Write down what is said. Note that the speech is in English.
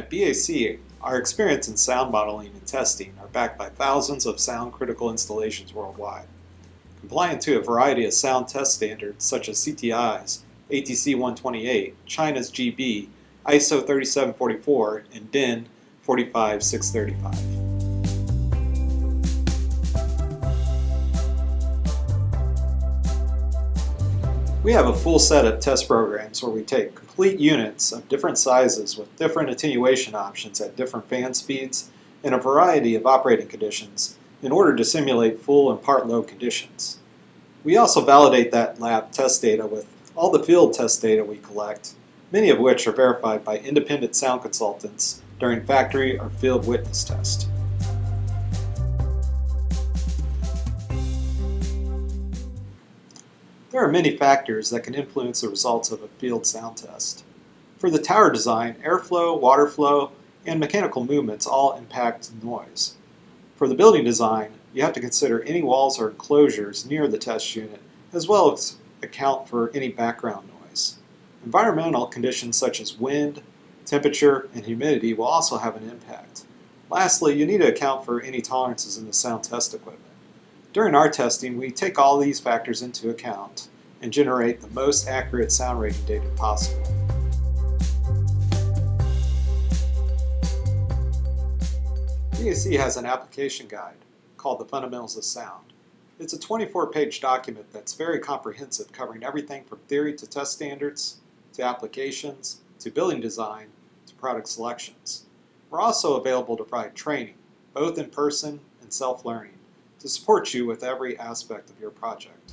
At BAC, our experience in sound modeling and testing are backed by thousands of sound-critical installations worldwide. Compliant to a variety of sound test standards such as CTI's, ATC 128, China's GB, ISO 3744, and DIN 45635. We have a full set of test programs where we take complete units of different sizes with different attenuation options at different fan speeds and a variety of operating conditions in order to simulate full and part load conditions. We also validate that lab test data with all the field test data we collect, many of which are verified by independent sound consultants during factory or field witness test. There are many factors that can influence the results of a field sound test. For the tower design, airflow, water flow, and mechanical movements all impact noise. For the building design, you have to consider any walls or enclosures near the test unit, as well as account for any background noise. Environmental conditions such as wind, temperature, and humidity will also have an impact. Lastly, you need to account for any tolerances in the sound test equipment. During our testing, we take all these factors into account and generate the most accurate sound rating data possible. BAC has an application guide called The Fundamentals of Sound. It's a 24-page document that's very comprehensive, covering everything from theory to test standards, to applications, to building design, to product selections. We're also available to provide training, both in person and self-learning, to support you with every aspect of your project.